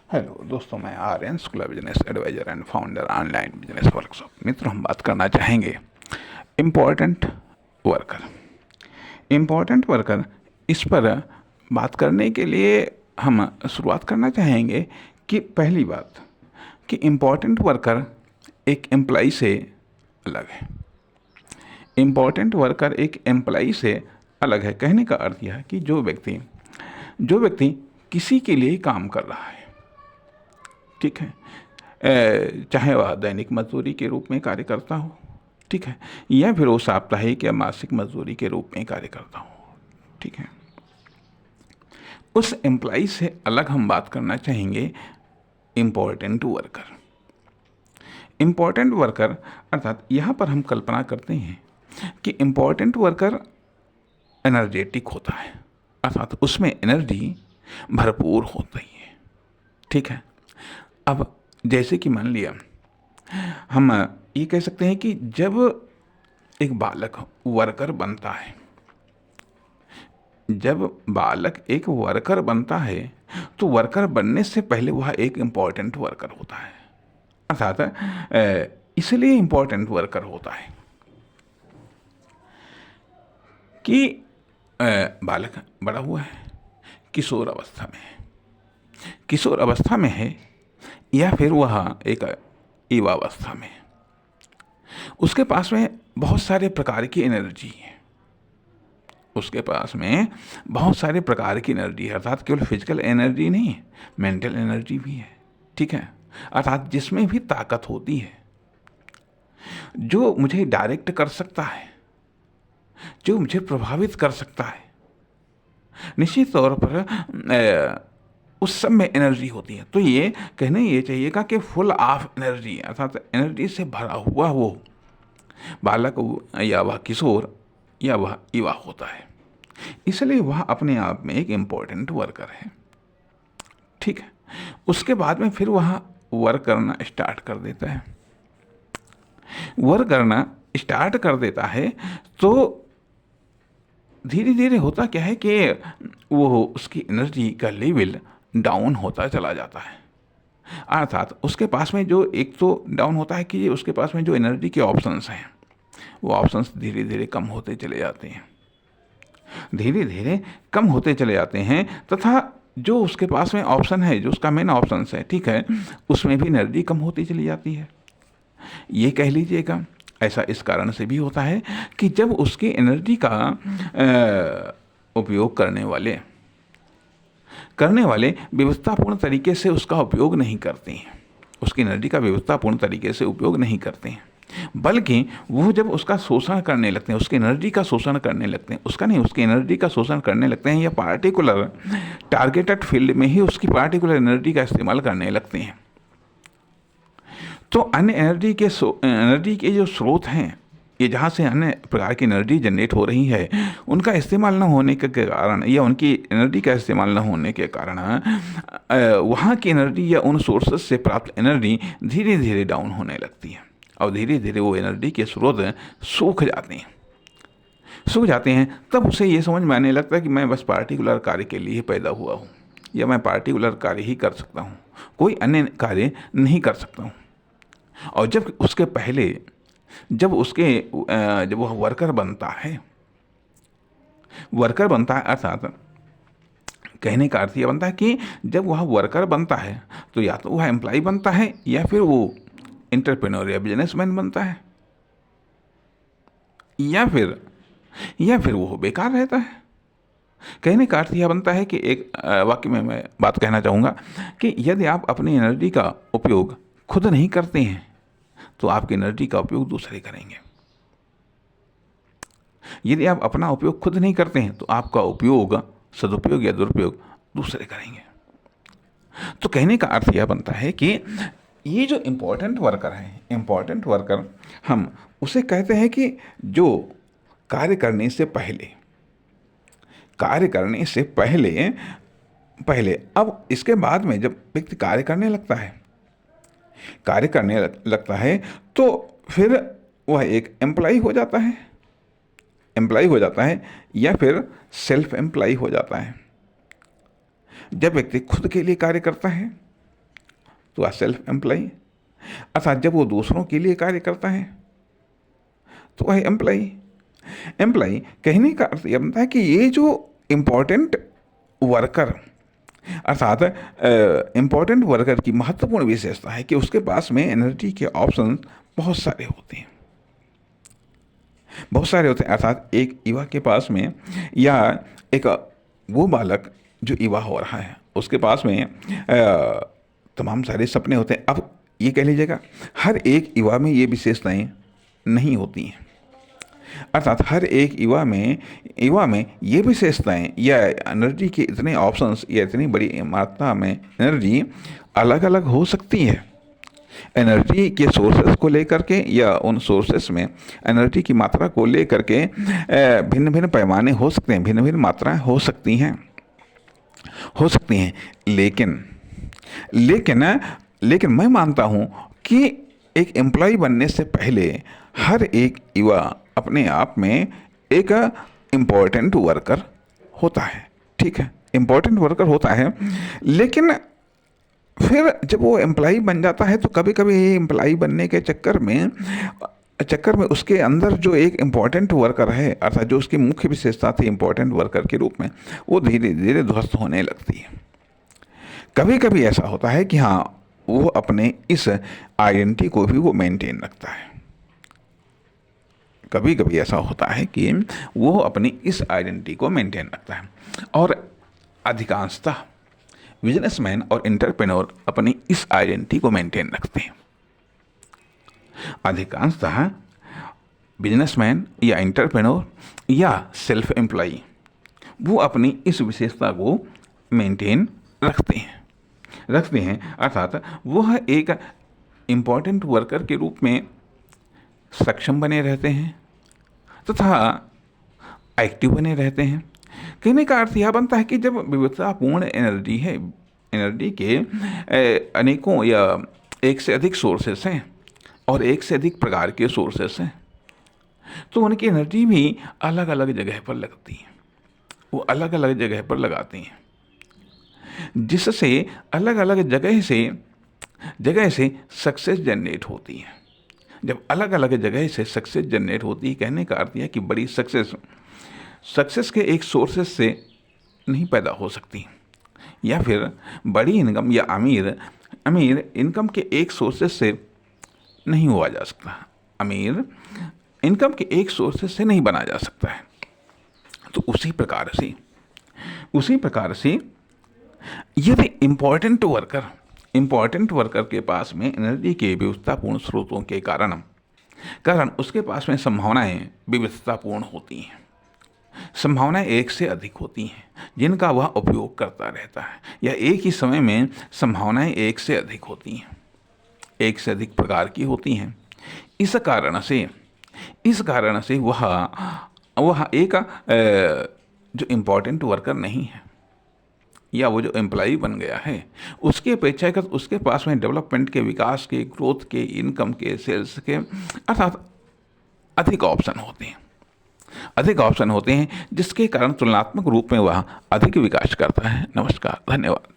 Hello दोस्तों, मैं Aryan Shukla, business adviser and founder online business workshop. मित्रों, हम बात करना चाहेंगे इम्पोर्टेंट वर्कर। इम्पोर्टेंट वर्कर, इस पर बात करने के लिए हम शुरुआत करना चाहेंगे कि पहली बात कि इम्पोर्टेंट वर्कर एक एम्प्लॉई से अलग है। इम्पोर्टेंट वर्कर एक एम्प्लॉई से अलग है। कहने का अर्थ यह है कि जो व्यक्ति किसी के लिए काम कर रहा है, ठीक है, चाहे वह दैनिक मजदूरी के रूप में कार्य करता हो, ठीक है, या फिर वो साप्ताहिक या मासिक मजदूरी के रूप में कार्य करता हो, ठीक है, उस एम्प्लॉय से अलग हम बात करना चाहेंगे इम्पोर्टेंट वर्कर। इम्पोर्टेंट वर्कर अर्थात यहाँ पर हम कल्पना करते हैं कि इम्पोर्टेंट वर्कर एनर्जेटिक होता है, अर्थात उसमें एनर्जी भरपूर होती है, ठीक है। अब जैसे कि मान लिया, हम ये कह सकते हैं कि जब एक बालक वर्कर बनता है, जब बालक एक वर्कर बनता है तो वर्कर बनने से पहले वह एक इम्पॉर्टेंट वर्कर होता है, अर्थात इसलिए इम्पॉर्टेंट वर्कर होता है कि बालक बड़ा हुआ है, किशोर अवस्था में है, किशोर अवस्था में है, या फिर वह एक युवावस्था में है। उसके पास में बहुत सारे प्रकार की एनर्जी है, उसके पास में बहुत सारे प्रकार की एनर्जी है, अर्थात केवल फिजिकल एनर्जी नहीं है, मेंटल एनर्जी भी है, ठीक है, अर्थात जिसमें भी ताकत होती है, जो मुझे डायरेक्ट कर सकता है, जो मुझे प्रभावित कर सकता है। निश्चित तौर पर उस सब में एनर्जी होती है। तो ये कहने ये चाहिएगा कि फुल ऑफ एनर्जी, अर्थात एनर्जी से भरा हुआ वो बालक या वह किशोर या वह युवा होता है, इसलिए वह अपने आप में एक इम्पोर्टेंट वर्कर है, ठीक है। उसके बाद में फिर वह वर्क करना स्टार्ट कर देता है। वर्क करना स्टार्ट कर देता है तो धीरे धीरे होता क्या है कि वो उसकी एनर्जी का लेवल डाउन होता चला जाता है, अर्थात उसके पास में जो एक तो डाउन होता है कि उसके पास में जो एनर्जी के ऑप्शंस हैं वो ऑप्शंस धीरे धीरे कम होते चले जाते हैं, धीरे धीरे कम होते चले जाते हैं, तथा जो उसके पास में ऑप्शन है, जो उसका मेन ऑप्शन है, ठीक है, उसमें भी एनर्जी कम होती चली जाती है। ये कह लीजिएगा ऐसा इस कारण से भी होता है कि जब उसकी एनर्जी का उपयोग करने वाले व्यवस्थापूर्ण तरीके से उसका उपयोग नहीं करते हैं, उसकी एनर्जी का व्यवस्थापूर्ण तरीके से उपयोग नहीं करते हैं, बल्कि वो जब उसका शोषण करने लगते हैं, उसकी एनर्जी का शोषण करने लगते हैं, उसकी एनर्जी का शोषण करने लगते हैं, या पार्टिकुलर टारगेटेड फील्ड में ही उसकी पार्टिकुलर एनर्जी का इस्तेमाल करने लगते हैं, तो अन्य एनर्जी के जो स्रोत हैं, ये जहाँ से अन्य प्रकार की एनर्जी जनरेट हो रही है, उनका इस्तेमाल न होने के कारण या उनकी एनर्जी का इस्तेमाल न होने के कारण वहाँ की एनर्जी या उन सोर्सेस से प्राप्त एनर्जी धीरे धीरे डाउन होने लगती है, और धीरे धीरे वो एनर्जी के स्रोत सूख जाते हैं। तब उसे ये समझ में आने लगता है कि मैं बस पार्टिकुलर कार्य के लिए पैदा हुआ हूँ, या मैं पार्टिकुलर कार्य ही कर सकता हूँ, कोई अन्य कार्य नहीं कर सकता हूँ। और जब उसके पहले जब वह वर्कर बनता है, अर्थात कहने का अर्थ यह बनता है कि जब वह वर्कर बनता है तो या तो वह एम्प्लॉय बनता है, या फिर वो एंटरप्रेन्योर या बिजनेसमैन बनता है, या फिर वो बेकार रहता है। कहने का अर्थ यह बनता है कि एक वाक्य में मैं बात कहना चाहूँगा कि यदि आप अपनी एनर्जी का उपयोग खुद नहीं करते हैं तो आपकी एनर्जी का उपयोग दूसरे करेंगे। यदि आप अपना उपयोग खुद नहीं करते हैं तो आपका उपयोग, सदुपयोग या दुरुपयोग दूसरे करेंगे। तो कहने का अर्थ यह बनता है कि ये जो इम्पोर्टेंट वर्कर है, इम्पोर्टेंट वर्कर हम उसे कहते हैं कि जो कार्य करने से पहले अब इसके बाद में जब व्यक्ति कार्य करने लगता है तो फिर वह एक एम्प्लॉय हो जाता है, या फिर सेल्फ एम्प्लॉय हो जाता है। जब व्यक्ति खुद के लिए कार्य करता है तो वह सेल्फ एम्प्लॉय। अर्थात जब वो दूसरों के लिए कार्य करता है तो वह एम्प्लॉय। एम्प्लॉय कहने का अर्थ यह बनता है कि ये जो इम्पोर्टेंट वर्कर, अर्थात इम्पोर्टेंट वर्कर की महत्वपूर्ण विशेषता है कि उसके पास में एनर्जी के ऑप्शन बहुत सारे होते हैं, बहुत सारे होते हैं। अर्थात एक युवा के पास में, या एक वो बालक जो युवा हो रहा है उसके पास में तमाम सारे सपने होते हैं। अब ये कह लीजिएगा हर एक युवा में ये विशेषताएं नहीं होती हैं। अर्थात हर एक युवा में ये विशेषताएं या एनर्जी के इतने ऑप्शंस या इतनी बड़ी मात्रा में एनर्जी अलग अलग हो सकती है। एनर्जी के सोर्सेस को लेकर के या उन सोर्सेस में एनर्जी की मात्रा को लेकर के भिन्न भिन्न पैमाने हो सकते हैं, भिन्न भिन्न मात्राएं हो सकती हैं। लेकिन मैं मानता हूं कि एक एम्प्लॉय बनने से पहले हर एक युवा अपने आप में एक इम्पोर्टेंट वर्कर होता है। ठीक है, इम्पोर्टेंट वर्कर होता है। लेकिन फिर जब वो एम्प्लॉय बन जाता है तो कभी कभी ये एम्प्लॉय बनने के चक्कर में उसके अंदर जो एक इम्पॉर्टेंट वर्कर है, अर्थात जो उसकी मुख्य विशेषता थी इम्पॉर्टेंट वर्कर के रूप में, वो धीरे धीरे ध्वस्त होने लगती है। कभी कभी ऐसा होता है कि हाँ, वो अपने इस आइडेंटिटी को भी वो मेंटेन रखता है। कभी कभी ऐसा होता है कि वो अपनी इस आइडेंटिटी को मेंटेन रखता है। और अधिकांशतः बिजनेसमैन और एंटरप्रेन्योर अपनी इस आइडेंटिटी को मेंटेन रखते हैं। अधिकांशतः बिजनेसमैन या एंटरप्रेन्योर या सेल्फ एम्प्लॉय वो अपनी इस विशेषता को मेंटेन रखते हैं। अर्थात वह एक इम्पॉर्टेंट वर्कर के रूप में सक्षम बने रहते हैं तथा एक्टिव बने रहते हैं। कहने का अर्थ यह बनता है कि जब विविधतापूर्ण एनर्जी है, एनर्जी के अनेकों या एक से अधिक सोर्सेस हैं और एक से अधिक प्रकार के सोर्सेस हैं, तो उनकी एनर्जी भी अलग अलग जगह पर लगती है। वो अलग अलग जगह पर लगाते हैं, जिससे अलग अलग जगह से सक्सेस जनरेट होती है। जब अलग अलग जगह से सक्सेस जनरेट होती है, कहने का अर्थ यह है कि बड़ी सक्सेस के एक सोर्सेस से नहीं पैदा हो सकती, या फिर बड़ी इनकम या अमीर इनकम के एक सोर्सेस से नहीं हुआ जा सकता। अमीर इनकम के एक सोर्सेस से नहीं बना जा सकता है। तो उसी प्रकार से यदि इम्पॉर्टेंट वर्कर के पास में एनर्जी के विविधतापूर्ण स्रोतों के कारण उसके पास में संभावनाएं विविधतापूर्ण होती हैं। संभावनाएं एक से अधिक होती हैं जिनका वह उपयोग करता रहता है, या एक ही समय में संभावनाएं एक से अधिक होती हैं, एक से अधिक प्रकार की होती हैं। इस कारण से वह एक जो इम्पोर्टेंट वर्कर नहीं है या वो जो एम्प्लॉय बन गया है, उसके अपेक्षाकृत उसके पास में डेवलपमेंट के, विकास के, ग्रोथ के, इनकम के, सेल्स के अर्थात अधिक ऑप्शन होते हैं, जिसके कारण तुलनात्मक रूप में वह अधिक विकास करता है। नमस्कार, धन्यवाद।